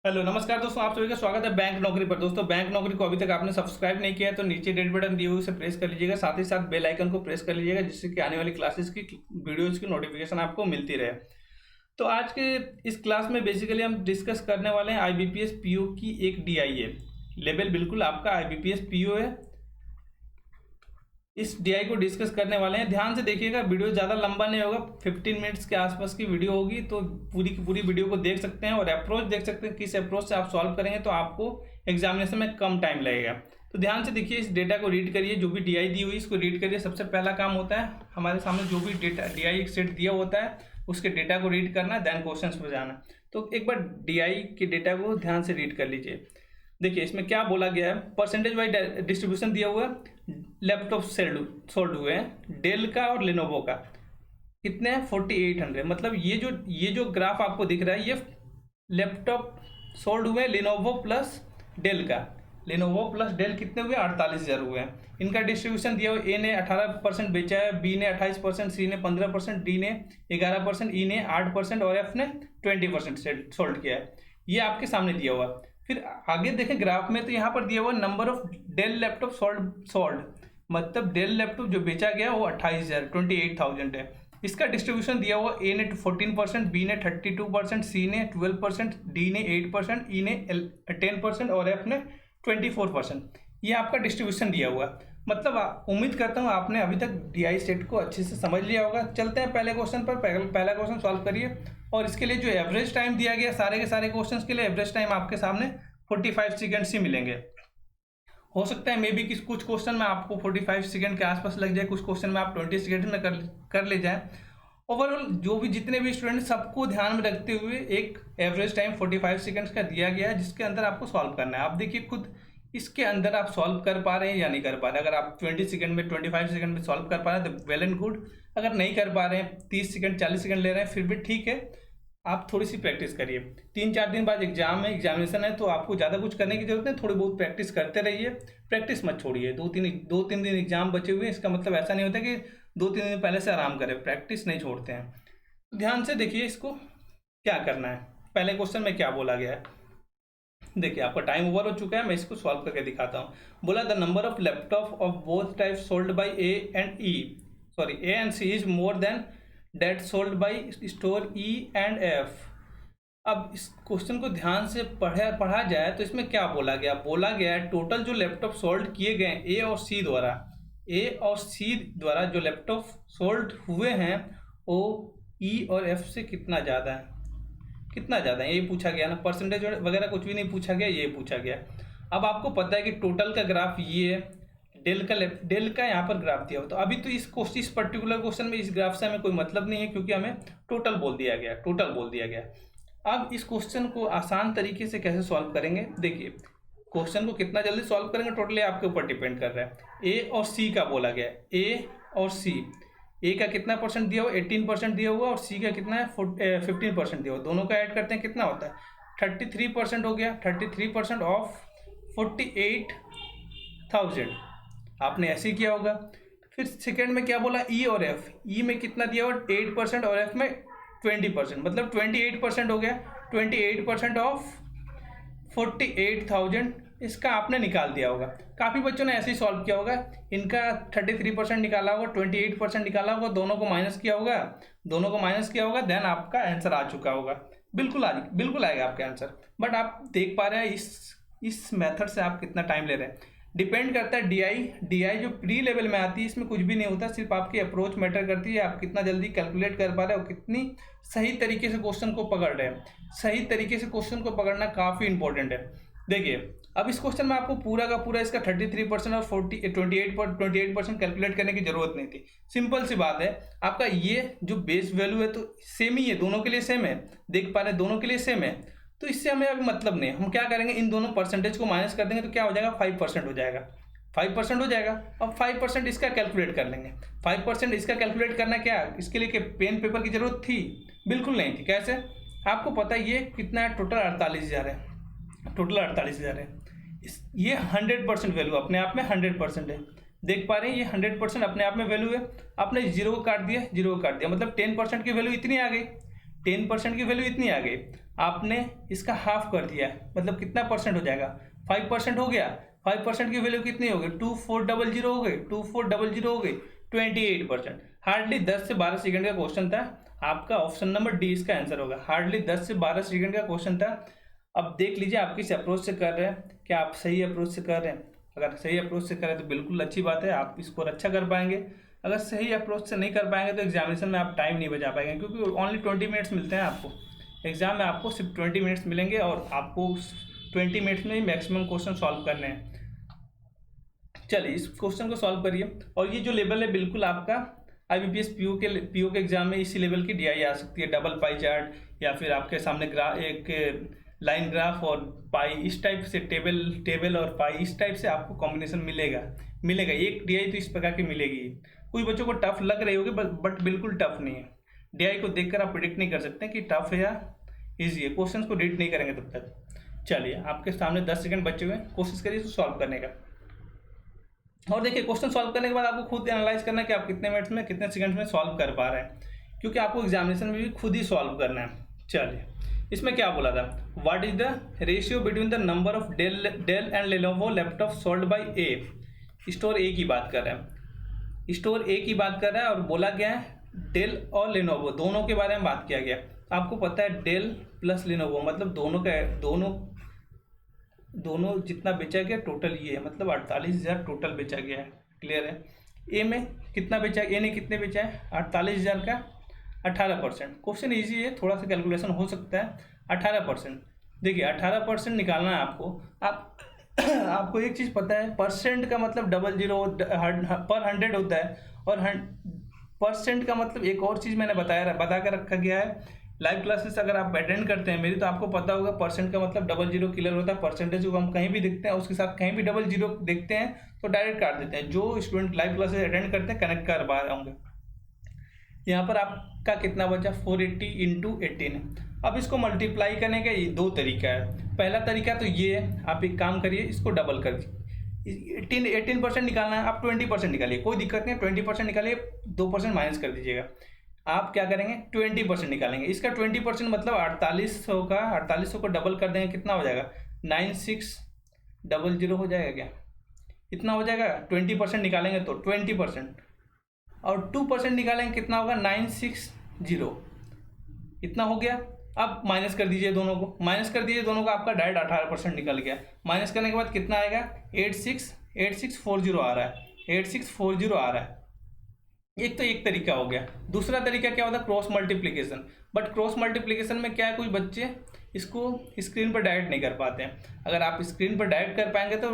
Hello नमस्कार दोस्तों, आप सभी का स्वागत है बैंक नौकरी पर। दोस्तों बैंक नौकरी को अभी तक आपने सब्सक्राइब नहीं किया है तो नीचे रेड बटन दिए हुए उसे प्रेस कर लीजिएगा, साथ ही साथ बेल आइकन को प्रेस कर लीजिएगा जिससे कि आने वाली क्लासेस की वीडियोज की नोटिफिकेशन आपको मिलती रहे। तो आज के इस क्लास में बेसिकली हम डिस्कस करने वाले हैं IBPS PO की एक DIA लेवल, बिल्कुल आपका IBPS PO है। इस DI को डिस्कस करने वाले हैं, ध्यान से देखिएगा, वीडियो ज़्यादा लंबा नहीं होगा, 15 मिनट्स के आसपास की वीडियो होगी। तो पूरी की पूरी वीडियो को देख सकते हैं और अप्रोच देख सकते हैं, किस अप्रोच से आप सॉल्व करेंगे तो आपको एग्जामिनेशन में कम टाइम लगेगा। तो ध्यान से देखिए, इस डेटा को रीड करिए, जो भी DI दी हुई इसको रीड करिए। सबसे पहला काम होता है हमारे सामने जो भी डेटा DI सेट दिया होता है उसके डेटा को रीड करना, देन क्वेश्चन पर जाना। तो एक बार DI के डेटा को ध्यान से रीड कर लीजिए। देखिए इसमें क्या बोला गया है, परसेंटेज वाइज डिस्ट्रीब्यूशन दिया हुआ है। लैपटॉप सोल्ड हुए हैं डेल का और लेनोवो का, कितने हैं 4800। मतलब ये जो ग्राफ आपको दिख रहा है ये लैपटॉप सोल्ड हुए लेनोवो प्लस डेल का। लेनोवो प्लस डेल कितने हुए, 48,000 हुए हैं। इनका डिस्ट्रीब्यूशन दिया हुआ, ए ने 18% बेचा है, बी ने 28%, सी ने 15%, डी ने 11%, ई ने 8% और एफ ने 20% सोल्ड किया है। ये आपके सामने दिया हुआ। फिर आगे देखें ग्राफ में तो यहाँ पर दिया हुआ number of Dell laptop sold, मतलब डेल लैपटॉप जो बेचा गया वो 28,000 है। इसका डिस्ट्रीब्यूशन दिया हुआ, ए ने 14%, बी ने 32%, सी ने 12%, डी ने 8%, ई ने 10% और एफ ने 24%। ये आपका डिस्ट्रीब्यूशन दिया हुआ। मतलब उम्मीद करता हूँ आपने अभी तक DI सेट को अच्छे से समझ लिया होगा। चलते हैं पहले क्वेश्चन पर। पहला क्वेश्चन सॉल्व करिए और इसके लिए जो एवरेज टाइम दिया गया सारे के सारे क्वेश्चंस के लिए एवरेज टाइम आपके सामने 45 सेकेंड्स ही मिलेंगे। हो सकता है मे बी कुछ क्वेश्चन में आपको 45 सेकेंड के आसपास लग जाए, कुछ क्वेश्चन में आप 20 सेकेंड में कर ले जाए। ओवरऑल जो भी जितने भी स्टूडेंट सबको ध्यान में रखते हुए एक एवरेज टाइम 45 सेकेंड्स का दिया गया है जिसके अंदर आपको सॉल्व करना है। आप देखिए खुद इसके अंदर आप सॉल्व कर पा रहे हैं या नहीं कर पा रहे हैं। अगर आप 20 सेकंड में 25 सेकंड में सॉल्व कर पा रहे हैं तो वेल एंड गुड। अगर नहीं कर पा रहे हैं, 30 सेकंड 40 सेकंड ले रहे हैं, फिर भी ठीक है, आप थोड़ी सी प्रैक्टिस करिए। 3-4 दिन बाद एग्जाम है, एग्जामिनेशन है, तो आपको ज़्यादा कुछ करने की जरूरत नहीं, थोड़ी बहुत प्रैक्टिस करते रहिए, प्रैक्टिस मत छोड़िए। 2-3 दिन एग्जाम बचे हुए हैं, इसका मतलब ऐसा नहीं होता कि 2-3 दिन पहले से आराम करें, प्रैक्टिस नहीं छोड़ते हैं। ध्यान से देखिए इसको क्या करना है। पहले क्वेश्चन में क्या बोला गया है, देखिए आपका टाइम ओवर हो चुका है, मैं इसको सॉल्व करके दिखाता हूँ। बोला the number of laptop of both types sold by A and C is more than that sold by store E and F। अब इस क्वेश्चन को ध्यान से पढ़ा जाए तो इसमें क्या बोला गया है टोटल जो लैपटॉप सोल्ड किए गए ए और सी द्वारा जो लैपटॉप सोल्ड हुए हैं वो E और F से कितना ज़्यादा है, ये पूछा गया ना। परसेंटेज वगैरह कुछ भी नहीं पूछा गया, ये पूछा गया। अब आपको पता है कि टोटल का ग्राफ ये है, डेल का यहाँ पर ग्राफ दिया हो। तो अभी तो इस पर्टिकुलर क्वेश्चन में इस ग्राफ से हमें कोई मतलब नहीं है क्योंकि हमें टोटल बोल दिया गया। अब इस क्वेश्चन को आसान तरीके से कैसे सॉल्व करेंगे, देखिए क्वेश्चन को कितना जल्दी सॉल्व करेंगे टोटली आपके ऊपर डिपेंड कर रहा है। ए और सी का बोला गया, ए और सी, ए का कितना परसेंट दिया हुआ, 18% दिया हुआ, और सी का कितना है 15% दिया हुआ। दोनों का ऐड करते हैं कितना होता है, 33% हो गया। 33% ऑफ 48,000 आपने ऐसे किया होगा। फिर सेकेंड में क्या बोला, ई और एफ, ई में कितना दिया हुआ 8% और एफ में 20%, मतलब 28% हो गया। 28% ऑफ 48,000 इसका आपने निकाल दिया होगा। काफ़ी बच्चों ने ऐसे ही सॉल्व किया होगा, इनका 33% निकाला होगा, 28% निकाला होगा, दोनों को माइनस किया होगा, देन आपका आंसर आ चुका होगा। बिल्कुल आएगा आपका आंसर। बट आप देख पा रहे हैं इस मेथड से आप कितना टाइम ले रहे हैं, डिपेंड करता है। DI जो प्री लेवल में आती है इसमें कुछ भी नहीं होता, सिर्फ आपकी अप्रोच मैटर करती है, आप कितना जल्दी कैलकुलेट कर पा रहे हो, कितनी सही तरीके से क्वेश्चन को पकड़ रहे हैं। सही तरीके से क्वेश्चन को पकड़ना काफ़ी इंपॉर्टेंट है। देखिए अब इस क्वेश्चन में आपको पूरा का पूरा इसका 33% और 28% कैलकुलेट करने की जरूरत नहीं थी। सिंपल सी बात है, आपका ये जो बेस वैल्यू है तो सेम ही है, दोनों के लिए सेम है, देख पा रहे हैं दोनों के लिए सेम है। तो इससे हमें अभी मतलब नहीं, हम क्या करेंगे, इन दोनों परसेंटेज को माइनस कर देंगे तो क्या हो जाएगा, 5% हो जाएगा। 5% हो जाएगा। अब 5% इसका कैलकुलेट कर लेंगे। 5% इसका कैलकुलेट करना क्या, इसके लिए पेन पेपर की जरूरत थी, बिल्कुल नहीं थी। कैसे, आपको पता है ये कितना है, टोटल 48,000 है, ये 100% वैल्यू अपने आप में 100% है, देख पा रहे हैं ये 100% अपने आप में वैल्यू है। आपने जीरो को काट दिया, मतलब 10% की वैल्यू इतनी आ गई। 10% की वैल्यू इतनी आ गई, आपने इसका हाफ कर दिया, मतलब कितना परसेंट हो जाएगा, 5% हो गया। 5% की वैल्यू कितनी हो गई, 2400 हो गई, 2400 हो गई, 28%। हार्डली 10 से 12 सेकंड का क्वेश्चन था आपका, ऑप्शन नंबर डी इसका आंसर होगा। हार्डली 10 से 12 सेकंड का क्वेश्चन था। अब देख लीजिए आप किस अप्रोच से कर रहे हैं, क्या आप सही अप्रोच से कर रहे हैं। अगर सही अप्रोच से करें तो बिल्कुल अच्छी बात है, आप स्कोर अच्छा कर पाएंगे। अगर सही अप्रोच से नहीं कर पाएंगे तो एग्जामिनेशन में आप टाइम नहीं बचा पाएंगे, क्योंकि ओनली 20 मिनट्स मिलते हैं आपको एग्जाम में, आपको सिर्फ 20 मिनट्स मिलेंगे और आपको 20 मिनट्स में ही मैक्सिमम क्वेश्चन सॉल्व करने हैं। चलिए इस क्वेश्चन को सॉल्व करिए। और ये जो लेवल है बिल्कुल आपका IBPS पीओ के एग्जाम में इसी लेवल की DI आ सकती है, डबल पाई चार्ट या फिर आपके सामने एक लाइन ग्राफ और पाई, इस टाइप से टेबल और पाई, इस टाइप से आपको कॉम्बिनेशन मिलेगा। एक DI तो इस प्रकार की मिलेगी। कोई बच्चों को टफ लग रही होगी बट बिल्कुल टफ नहीं है। DI को देखकर आप प्रिडिक्ट नहीं कर सकते कि टफ है या ईजी है, क्वेश्चन को रीड नहीं करेंगे तब तक। चलिए आपके सामने 10 सेकंड बचे हुए, कोशिश करिए इसको सॉल्व करने का। और देखिए क्वेश्चन सॉल्व करने के बाद आपको खुद एनालाइज करना है कि आप कितने मिनट्स में कितने सेकंड्स में सॉल्व कर पा रहे हैं, क्योंकि आपको एग्जामिनेशन में भी खुद ही सॉल्व करना है। चलिए इसमें क्या बोला था, what is the ratio between the number of Dell and Lenovo laptop sold by A. Store A की बात कर रहे हैं, स्टोर ए की बात कर रहा है और बोला गया है डेल और लेनोवो दोनों के बारे में बात किया गया। आपको पता है डेल प्लस लेनोवो मतलब दोनों जितना बेचा गया टोटल ये है, मतलब 48,000 टोटल बेचा गया है। क्लियर है। ए में कितना बेचा, ए ने कितने बेचा है 48,000 का 18%। क्वेश्चन इजी है, थोड़ा सा कैलकुलेशन हो सकता है। 18%, देखिए 18% निकालना है आपको। आपको एक चीज़ पता है, परसेंट का मतलब 00 पर 100 होता है, और परसेंट का मतलब एक और चीज़ मैंने बता कर रखा गया है। लाइव क्लासेस अगर आप अटेंड करते हैं मेरी, तो आपको पता होगा परसेंट का मतलब 00 क्लियर होता है। परसेंटेज को हम कहीं भी देखते हैं उसके साथ कहीं भी 00 देखते हैं तो डायरेक्ट काट देते हैं। जो स्टूडेंट लाइव क्लासेस अटेंड करते हैं कनेक्ट कर पा होंगे। यहाँ पर आपका कितना बचा, 480 इंटू 18 है। अब इसको मल्टीप्लाई करने का ये दो तरीका है। पहला तरीका तो ये है, आप एक काम करिए इसको डबल कर दीजिए। 18% निकालना है, आप 20% निकालिए, कोई दिक्कत नहीं, 20% निकालिए, 2% माइनस कर दीजिएगा। आप क्या करेंगे 20% निकालेंगे। इसका 20% मतलब 4800 को डबल कर देंगे, कितना हो जाएगा 9600 हो जाएगा क्या, इतना हो जाएगा। 20% निकालेंगे तो 20%, और 2% निकालेंगे कितना होगा 960, इतना हो गया। अब माइनस कर दीजिए दोनों को, आपका डायरेक्ट 18% निकल गया। माइनस करने के बाद कितना आएगा 8640 आ रहा है, 8640 आ रहा है। एक तो एक तरीका हो गया। दूसरा तरीका क्या होता है, cross multiplication. But cross multiplication में क्या है, कुछ बच्चे इसको स्क्रीन पर डायरेक्ट नहीं कर पाते हैं। अगर आप स्क्रीन पर डायरेक्ट कर पाएंगे तो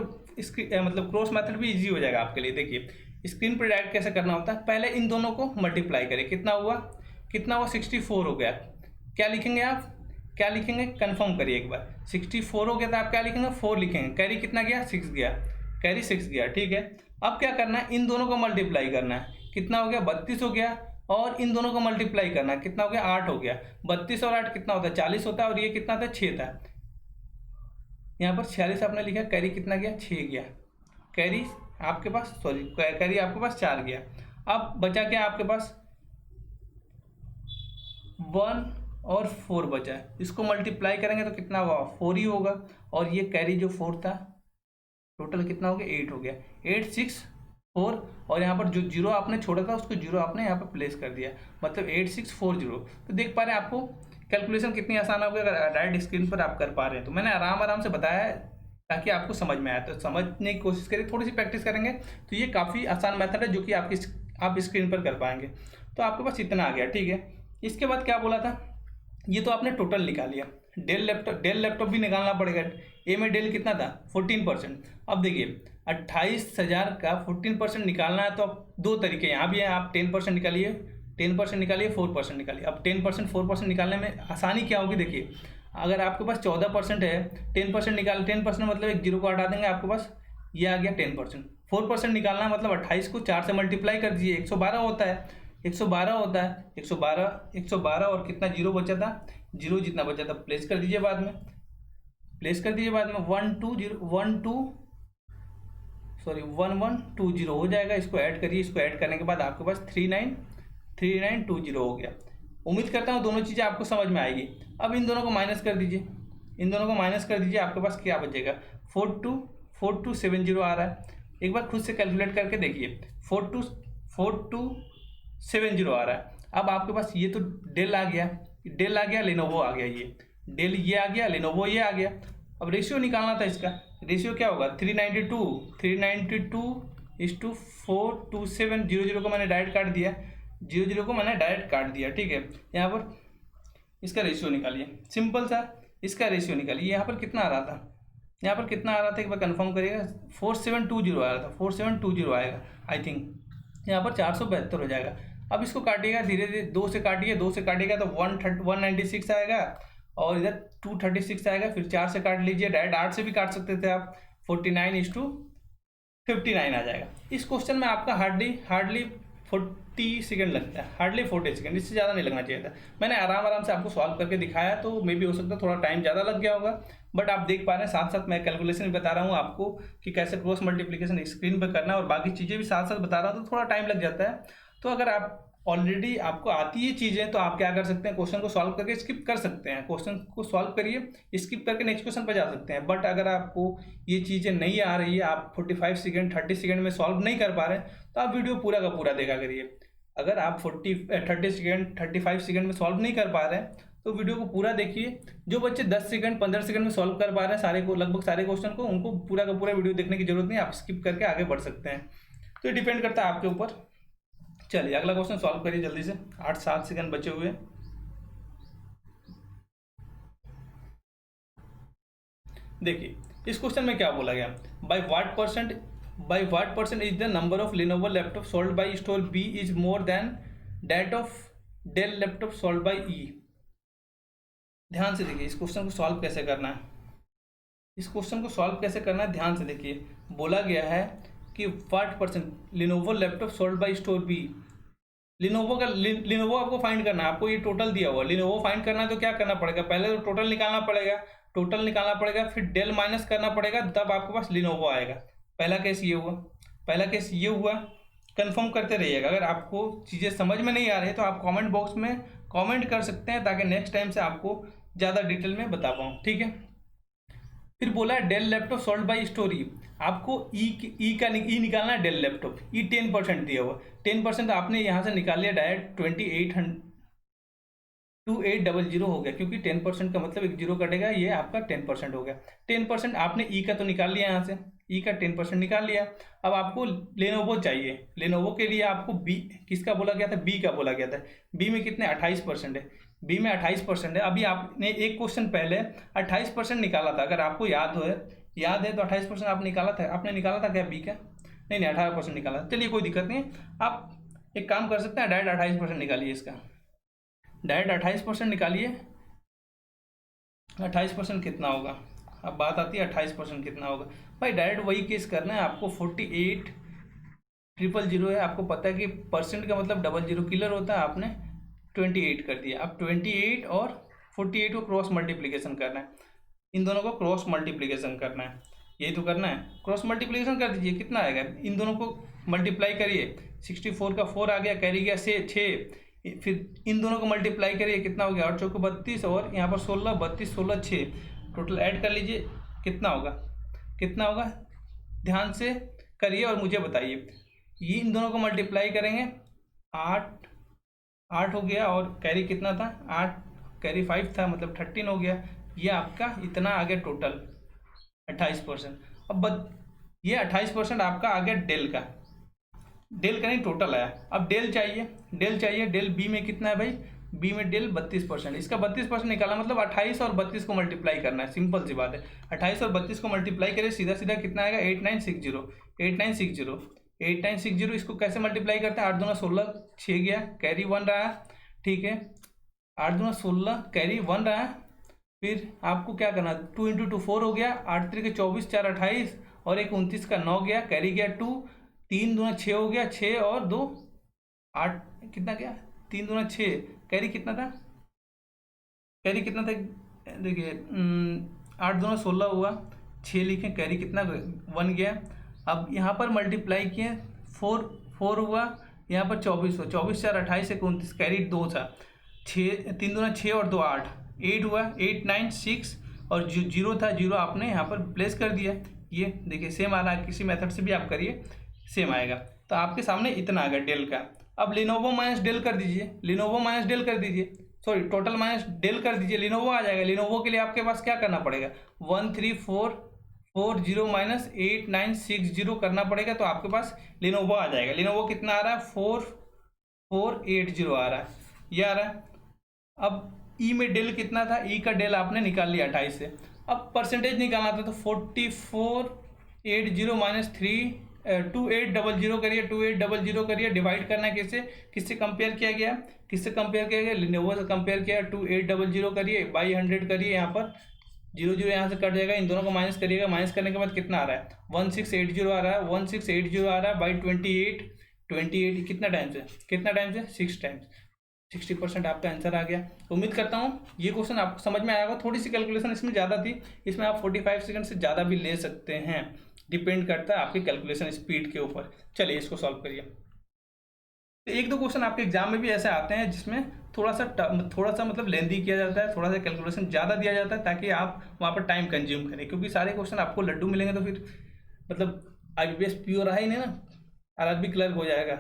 मतलब क्रॉस मेथड भी इजी हो जाएगा आपके लिए। देखिए स्क्रीन पर डायरेक्ट कैसे करना होता है, पहले इन दोनों को मल्टीप्लाई करें, कितना हुआ 64 हो गया। क्या लिखेंगे आप, क्या लिखेंगे कंफर्म करिए एक बार। 64 हो गया तो आप क्या लिखेंगे 4 लिखेंगे। कैरी कितना गया 6 गया, कैरी 6 गया, ठीक है। अब क्या करना है, इन दोनों को मल्टीप्लाई करना है, कितना हो गया 32 हो गया, और इन दोनों को मल्टीप्लाई करना है, कितना हो गया 8 हो गया। 32 और 8 कितना होता है 40 होता है, और ये कितना था 6 था। यहाँ पर 46 आपने लिखा, कैरी कितना गया 6 गया, कैरी आपके पास कैरी आपके पास 4 गया। अब बचा क्या आपके पास 1 और 4 बचा है। इसको मल्टीप्लाई करेंगे तो कितना होगा 4 ही होगा, और ये कैरी जो 4 था टोटल कितना हो गया 8 हो गया, 864, और यहाँ पर जो जीरो आपने छोड़ा था उसको जीरो आपने यहाँ पर प्लेस कर दिया, मतलब 8640। तो देख पा रहे हैं आपको कैलकुलेशन कितनी आसान हो गई अगर डायरेक्ट स्क्रीन पर आप कर पा रहे हैं। तो मैंने आराम से बताया है ताकि आपको समझ में आए, तो समझने की कोशिश करिए, थोड़ी सी प्रैक्टिस करेंगे तो ये काफ़ी आसान मेथड है जो कि आप स्क्रीन पर कर पाएंगे। तो आपके पास इतना आ गया, ठीक है। इसके बाद क्या बोला था, ये तो आपने टोटल निकाल लिया। डेल लैपटॉप भी निकालना पड़ेगा। ए में डेल कितना था 14%। अब देखिए 28,000 का 14% निकालना है तो अब दो तरीके यहाँ भी हैं, आप 10% निकालिए, 10% निकालिए, 4% निकालिए। अब 10% 4% निकालने में आसानी क्या होगी, देखिए अगर आपके पास 14% है, 10% निकाल 10% मतलब एक जीरो को हटा देंगे, आपके पास ये आ गया 10%। 4% निकालना मतलब 28 को 4 से मल्टीप्लाई कर दीजिए, 112 होता है, 112 होता है, 112 और कितना जीरो बचा था, जीरो जितना बचा था प्लेस कर दीजिए बाद में, 1120 हो जाएगा। इसको ऐड करिए, इसको ऐड करने के बाद आपके पास 3920 हो गया। उम्मीद करता हूँ दोनों चीज़ें आपको समझ में आएगी। अब इन दोनों को माइनस कर दीजिए, इन दोनों को माइनस कर दीजिए, आपके पास क्या बचेगा, 4270 आ रहा है। एक बार खुद से कैलकुलेट करके देखिए, 4270 आ रहा है। अब आपके पास ये तो डेल आ गया, डेल आ गया, लेनोवो आ गया, ये डेल ये आ गया, लेनोवो ये आ गया। अब रेशियो निकालना था इसका, रेशियो क्या होगा, 392 0 को मैंने डायरेक्ट काट दिया, 0 को मैंने डायरेक्ट काट दिया, ठीक है। यहाँ पर इसका रेशियो निकालिए, सिंपल सा इसका रेशियो निकालिए। यहाँ पर कितना आ रहा था, यहाँ पर कितना आ रहा था, एक बार कंफर्म करिएगा, 4720 आ रहा था, 4720 आएगा आई थिंक। यहाँ पर 472 हो जाएगा। अब इसको काटिएगा धीरे धीरे, 2 से काटिए, 2 से काटिएगा तो 196 आएगा, और इधर 236 आएगा। फिर 4 से काट लीजिए, डायरेक्ट 8 से भी काट सकते थे आप, 49:59 आ जाएगा। इस क्वेश्चन में आपका हार्डली 40 सेकेंड लगता है, हार्डली 40 सेकेंड, इससे ज़्यादा नहीं लगना चाहिए था। मैंने आराम से आपको सॉल्व करके दिखाया, तो मे भी हो सकता है थोड़ा टाइम ज़्यादा लग गया होगा, बट आप देख पा रहे हैं साथ साथ मैं कैलकुलेशन भी बता रहा हूँ आपको कि कैसे क्रॉस मल्टीप्लिकेशन स्क्रीन पर करना है, और बाकी चीज़ें भी साथ साथ बता रहा हूँ, तो थोड़ा टाइम लग जाता है। तो अगर आप ऑलरेडी आपको आती है चीज़ें, तो आप क्या कर सकते हैं, क्वेश्चन को सॉल्व करके स्किप कर सकते हैं, क्वेश्चन को सॉल्व करिए, स्किप करके नेक्स्ट क्वेश्चन पर जा सकते हैं। बट अगर आपको ये चीज़ें नहीं आ रही है, आप 45 सेकेंड 30 सेकेंड में सॉल्व नहीं कर पा रहे हैं, तो आप वीडियो पूरा का पूरा देखा करिए। अगर आप 30 सेकेंड 35 सेकेंड में सॉल्व नहीं कर पा रहे हैं, तो वीडियो को पूरा देखिए। जो बच्चे 10 सेकंड 15 सेकंड में सॉल्व कर पा रहे हैं सारे को, लगभग सारे क्वेश्चन को, उनको पूरा का पूरा वीडियो देखने की जरूरत नहीं, आप स्किप करके आगे बढ़ सकते हैं। तो ये डिपेंड करता है आपके ऊपर। चलिए अगला क्वेश्चन सॉल्व करिए जल्दी से, 8-7 सेकंड बचे हुए। देखिए इस क्वेश्चन में क्या बोला गया, by what percent is the number of Lenovo laptop sold by store B is more than that of Dell laptop sold by E. ध्यान से देखिए इस क्वेश्चन को सॉल्व कैसे करना है, इस क्वेश्चन को सॉल्व कैसे करना है, ध्यान से देखिए। बोला गया है कि what percent Lenovo laptop sold by store B, Lenovo आपको फाइंड करना है, आपको ये टोटल दिया हुआ लिनोवो फाइंड करना है, तो क्या करना पड़ेगा, पहले तो टोटल निकालना पड़ेगा, फिर डेल माइनस करना पड़ेगा, तब आपके पास लिनोवो आएगा। पहला केस ये हुआ, कंफर्म करते रहिएगा। अगर आपको चीज़ें समझ में नहीं आ रही है तो आप कमेंट बॉक्स में कमेंट कर सकते हैं, ताकि नेक्स्ट टाइम से आपको ज़्यादा डिटेल में बता पाऊँ, ठीक है। फिर बोला है del laptop sold bye story, आपको ई निकालना है, डेल लैपटॉप ई 10% दिया हुआ, 10% आपने यहाँ से निकाल लिया डायरेक्ट 2800 हो गया, क्योंकि 10% का मतलब एक जीरो कटेगा, ये आपका 10% हो गया। 10% आपने ई का तो निकाल लिया, यहाँ से ई का 10% निकाल लिया। अब आपको लेनोवो चाहिए, लेनोवो के लिए आपको बी किसका बोला गया था, बी का बोला गया था। बी में कितने 28% है, बी में 28% है। अभी आपने एक क्वेश्चन पहले 28% निकाला था, अगर आपको याद है तो 28% आपने निकाला था क्या बी का, नहीं 18% निकाला। चलिए कोई दिक्कत नहीं है, आप एक काम कर सकते हैं, डायरेक्ट 28% निकालिए, इसका डायरेक्ट 28% निकालिए। 28% कितना होगा, अब बात आती है 28% कितना होगा। भाई डायरेक्ट वही केस करना है आपको, 48,000 है, आपको पता है कि परसेंट का मतलब 00 किलर होता है, आपने 28 कर दिया। अब 28 और 48 को क्रॉस मल्टीप्लिकेशन करना है, इन दोनों को क्रॉस मल्टीप्लिकेशन करना है, यही तो करना है। क्रॉस मल्टीप्लिकेशन कर दीजिए, कितना आएगा, इन दोनों को मल्टीप्लाई करिए, 64 का 4 आ गया, कैरी गया 6, फिर इन दोनों को मल्टीप्लाई करिए, कितना हो गया 8 चौको 32, और यहाँ पर 16, 32, 16, 6, टोटल ऐड कर लीजिए, कितना होगा, ध्यान से करिए और मुझे बताइए। ये इन दोनों को मल्टीप्लाई करेंगे, 8 हो गया, और कैरी कितना था 8, कैरी 5 था, मतलब 13 हो गया। ये आपका इतना आ गया टोटल 28%। अब ये 28% आपका आ गया डेल का नहीं टोटल आया। अब डेल चाहिए, डेल बी में कितना है भाई, बी में डेल 32%, इसका 32% निकाला, मतलब 28 और 32 को मल्टीप्लाई करना है, सिंपल सी बात है। 28 और 32 को मल्टीप्लाई करें, सीधा कितना आएगा 8960। इसको कैसे मल्टीप्लाई करते हैं, 8 दूना 16, 6 गया, कैरी 1 रहा, ठीक है, 8 दूना 16, कैरी 1 रहा। फिर आपको क्या करना, 2 × 2 4 हो गया, 8 3 24, 4 28, और एक 29 का 9 गया, कैरी गया 2, 3 दूना 6 हो गया, 6 और 2 8, कितना गया 3 दूना 6, कैरी कितना था देखिए 8 दूना 16 हुआ, 6 लिखे, कैरी कितना 1 गया। अब यहाँ पर मल्टीप्लाई किए, 4 हुआ, यहाँ पर 24 हुआ, 24 4 28 29, कैरी 2 था, छः, 3 दूना 6 और 2 8, 8 हुआ, 8 9 6 और जो जीरो था जीरो आपने यहाँ पर प्लेस कर दिया। ये देखिए सेम आ रहा है, किसी मेथड से भी आप करिए सेम आएगा। तो आपके सामने इतना आ गया डेल का। अब लिनोवो माइनस डेल कर दीजिए, लिनोवो माइनस डेल कर दीजिए, सॉरी टोटल माइनस डेल कर दीजिए, लिनोवो आ जाएगा। लिनोवो के लिए आपके पास क्या करना पड़ेगा, 13440 माइनस 8960 करना पड़ेगा, तो आपके पास लिनोवो आ जाएगा। लिनोवो कितना आ रहा है, 4480 आ रहा है, ये आ रहा है। अब ई में डेल कितना था, ई का डेल आपने निकाल लिया 28 से। अब परसेंटेज निकालना था, तो 4480 माइनस 2800 करिए, 2800 करिए, डिवाइड करना है किससे कंपेयर किया गया, लिनोवो से कंपेयर किया, 2800 करिए बाई 100 करिए, यहाँ पर 0 यहाँ से कट जाएगा, इन दोनों को माइनस करिएगा, माइनस करने के बाद कितना आ रहा है, 1680 आ रहा है, 1680 आ रहा है बाई 28 कितना टाइम से 6 टाइम्स, 60% आपका आंसर आ गया। उम्मीद करता हूँ ये क्वेश्चन आपको समझ में आया होगा। थोड़ी सी कैलकुलेशन इसमें ज़्यादा थी, इसमें आप 45 सेकंड से ज़्यादा भी ले सकते हैं, डिपेंड करता है आपकी कैलकुलेशन स्पीड के ऊपर। चलिए इसको सॉल्व करिए। तो एक दो क्वेश्चन आपके एग्जाम में भी ऐसे आते हैं जिसमें थोड़ा सा मतलब लेंदी किया जाता है, थोड़ा सा कैलकुलेशन ज़्यादा दिया जाता है, ताकि आप वहाँ पर टाइम कंज्यूम करें, क्योंकि सारे क्वेश्चन आपको लड्डू मिलेंगे तो फिर मतलब IBPS प्योर रहा ही नहीं ना, RRB क्लर्क हो जाएगा।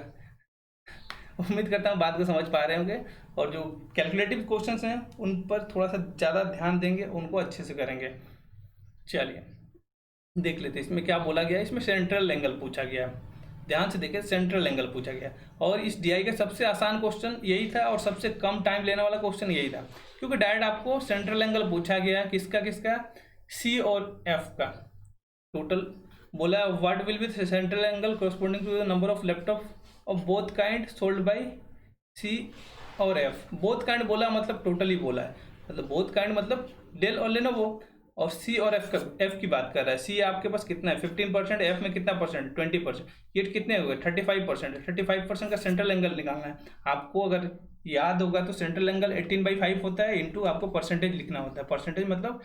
उम्मीद करता हूँ बात को समझ पा रहे होंगे, और जो कैलकुलेटिव क्वेश्चंस हैं उन पर थोड़ा सा ज़्यादा ध्यान देंगे, उनको अच्छे से करेंगे। चलिए देख लेते हैं इसमें क्या बोला गया। इसमें सेंट्रल एंगल पूछा गया, ध्यान से देखिए, सेंट्रल एंगल पूछा गया, और इस DI का सबसे आसान क्वेश्चन यही था और सबसे कम टाइम लेने वाला क्वेश्चन यही था, क्योंकि डायरेक्ट आपको सेंट्रल एंगल पूछा गया किसका C और F का। टोटल बोला what will be central angle corresponding to the number of laptop of both kind sold by C और F। बोथ काइंड बोला मतलब टोटल ही बोला है, मतलब बोथ काइंड मतलब डेल और लेनोवो, और C और F की बात कर रहा है। C आपके पास कितना है 15%, F में कितना परसेंट 20%, ये कितने हो गए 35%। 35% का सेंट्रल एंगल निकालना है आपको। अगर याद होगा तो सेंट्रल एंगल 18/5 होता है, इंटू आपको परसेंटेज लिखना होता है। परसेंटेज मतलब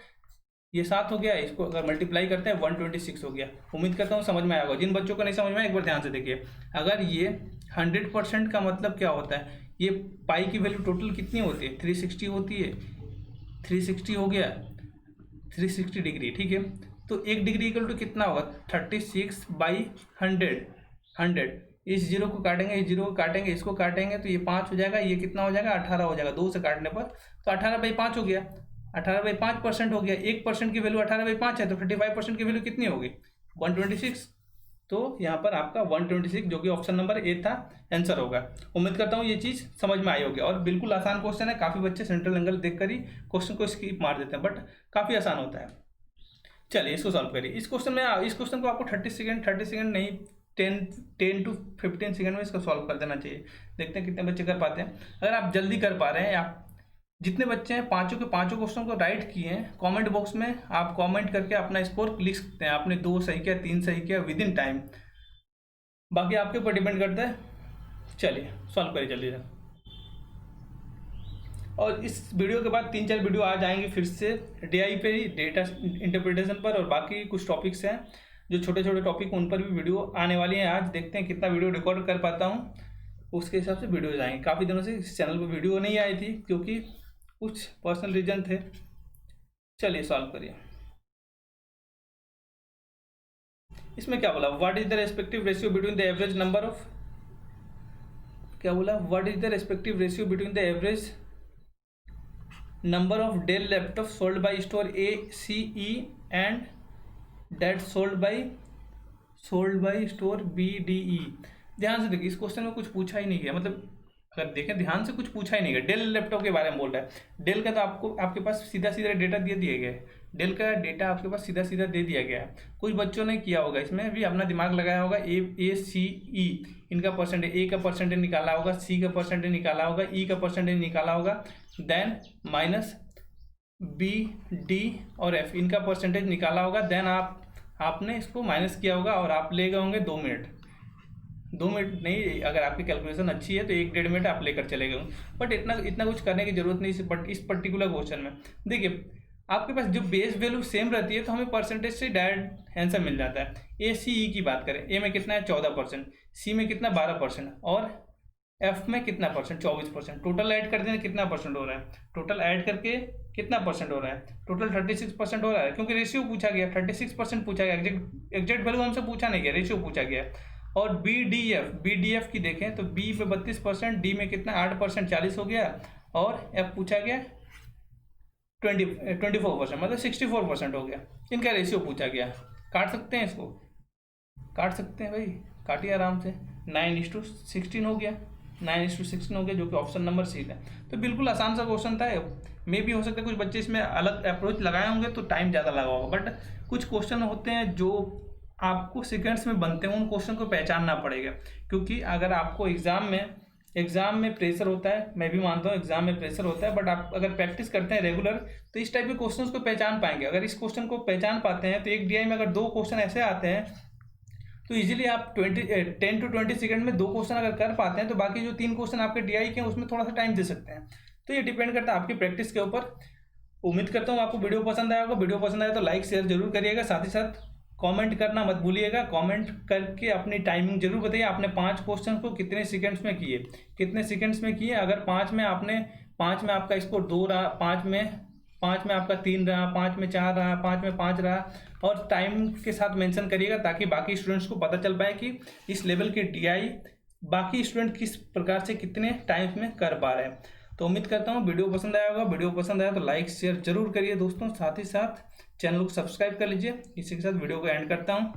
ये 7 हो गया, इसको अगर मल्टीप्लाई करते हैं 126 हो गया। उम्मीद करता हूँ समझ में आया होगा। जिन बच्चों को नहीं समझ में आया एक बार ध्यान से देखिए, अगर ये 100% का मतलब क्या होता है, ये पाई की वैल्यू टोटल कितनी होती है 360 होती है, 360 हो गया 360 डिग्री, ठीक है। तो 1 डिग्री इक्वल टू कितना होगा 36/100। इस जीरो को काटेंगे, इस जीरो को काटेंगे, इसको काटेंगे तो ये 5 हो जाएगा, ये कितना हो जाएगा 18 हो जाएगा, 2 से काटने पर, तो 18/5 हो गया, 18/5% हो गया। 1% की वैल्यू 18/5 है, तो 35% की वैल्यू कितनी होगी 126। तो यहाँ पर आपका 126 जो कि ऑप्शन नंबर A था आंसर होगा। उम्मीद करता हूँ ये चीज़ समझ में आई होगी, और बिल्कुल आसान क्वेश्चन है। काफ़ी बच्चे सेंट्रल एंगल देखकर ही क्वेश्चन को स्किप मार देते हैं, बट काफ़ी आसान होता है। चलिए इसको सॉल्व करिए। इस क्वेश्चन को आपको 30 सेकंड नहीं 10 to 15 सेकंड में इसको सॉल्व कर देना चाहिए। देखते हैं कितने बच्चे कर पाते हैं। अगर आप जल्दी कर पा रहे हैं, आप जितने बच्चे हैं पांचों के पांचों क्वेश्चन को राइट किए हैं, कमेंट बॉक्स में आप कमेंट करके अपना स्कोर लिख सकते हैं। आपने 2 सही किया, 3 सही किया विद इन टाइम, बाकी आपके ऊपर डिपेंड करता है। चलिए सॉल्व करिए जल्दी से। और इस वीडियो के बाद 3-4 वीडियो आ जाएंगे फिर से DI पे ही, डेटा इंटरप्रिटेशन पर, और बाकी कुछ टॉपिक्स हैं जो छोटे छोटे टॉपिक, उन पर भी वीडियो आने वाली हैं। आज देखते हैं कितना वीडियो रिकॉर्ड कर पाता हूँ, उसके हिसाब से वीडियोज आएंगे। काफ़ी दिनों से इस चैनल पर वीडियो नहीं आई थी क्योंकि कुछ पर्सनल रीजन थे। चलिए सॉल्व करिए। इसमें क्या बोला, what is the respective ratio between the average number of, क्या बोला, what is the respective ratio between the average number of Dell laptop sold by store ACE and that sold by store BDE। ध्यान से देखिए, इस question में कुछ पूछा ही नहीं गया, मतलब अगर देखें ध्यान से कुछ पूछा ही नहीं गया। डेल लैपटॉप के बारे में बोल रहा है। डेल का तो आपके पास सीधा डेटा दे दिए गए, डेल का डेटा आपके पास सीधा दे दिया गया है। कुछ बच्चों ने किया होगा, इसमें भी अपना दिमाग लगाया होगा। ACE इनका परसेंटेज, A का परसेंटेज निकाला होगा, C का परसेंटेज निकाला होगा, E का परसेंटेज निकाला होगा, देन माइनस B, D और F इनका परसेंटेज निकाला होगा, देन आपने इसको माइनस किया होगा, और आप ले गए होंगे 2 मिनट नहीं, अगर आपकी कैलकुलेशन अच्छी है तो 1-1.5 मिनट आप लेकर चले गए। बट इतना कुछ करने की जरूरत नहीं। बट इस पर्टिकुलर क्वेश्चन में देखिए, आपके पास जो बेस वैल्यू सेम रहती है तो हमें परसेंटेज से डायरेक्ट आंसर मिल जाता है। ACE की बात करें, A में कितना है 14%, C में कितना 12% और एफ में कितना परसेंट, 24%। टोटल ऐड कर दें कितना परसेंट हो रहा है, टोटल ऐड करके कितना परसेंट हो रहा है, टोटल 36% हो रहा है, क्योंकि रेशियो पूछा गया, 36% पूछा गया, एग्जैक्ट वैल्यू हमसे पूछा नहीं गया, रेशियो पूछा गया। और बी डी एफ की देखें तो बी पे 32%, डी में कितना 8%, 40 हो गया, और एफ पूछा गया 24%, मतलब 64% हो गया। इनका रेशियो पूछा गया। काट सकते हैं इसको, काट सकते हैं भाई, काटिए आराम से। 9:16 हो गया, 9:16 हो गया, जो कि ऑप्शन नंबर सी है। तो बिल्कुल आसान सा क्वेश्चन था। मे भी हो सकता है कुछ बच्चे इसमें अलग अप्रोच लगाए होंगे तो टाइम ज़्यादा लगा होगा, बट कुछ क्वेश्चन होते हैं जो आपको सेकंड्स में बनते हैं, उन क्वेश्चन को पहचानना पड़ेगा। क्योंकि अगर आपको एग्जाम में प्रेशर होता है, मैं भी मानता हूँ एग्जाम में प्रेशर होता है, बट आप अगर प्रैक्टिस करते हैं रेगुलर तो इस टाइप के क्वेश्चंस को पहचान पाएंगे। अगर इस क्वेश्चन को पहचान पाते हैं तो एक डीआई में अगर 2 क्वेश्चन ऐसे आते हैं तो इजीली आप 10 to 20 सेकंड में 2 क्वेश्चन अगर कर पाते हैं तो बाकी जो 3 क्वेश्चन आपके डीआई के हैं उसमें थोड़ा सा टाइम दे सकते हैं। तो ये डिपेंड करता है आपकी प्रैक्टिस के ऊपर। उम्मीद करता हूँ आपको वीडियो पसंद आया होगा। वीडियो पसंद आया तो लाइक शेयर जरूर करिएगा, साथ ही साथ कमेंट करना मत भूलिएगा। कमेंट करके अपनी टाइमिंग जरूर बताइए, आपने 5 क्वेश्चन को कितने सेकंड्स में किए, कितने सेकंड्स में किए। अगर 5 में आपका स्कोर 2 रहा, 5 में आपका 3 रहा, 5 में 4 रहा, 5 में 5 रहा, और टाइम के साथ मेंशन करिएगा ताकि बाकी स्टूडेंट्स को पता चल पाए कि इस लेवल की डीआई बाकी स्टूडेंट किस प्रकार से कितने टाइम में कर पा रहे हैं। तो उम्मीद करता हूँ वीडियो पसंद आया होगा। वीडियो पसंद आया तो लाइक शेयर जरूर करिए दोस्तों, साथ ही साथ चैनल को सब्सक्राइब कर लीजिए। इसी के साथ वीडियो को एंड करता हूँ।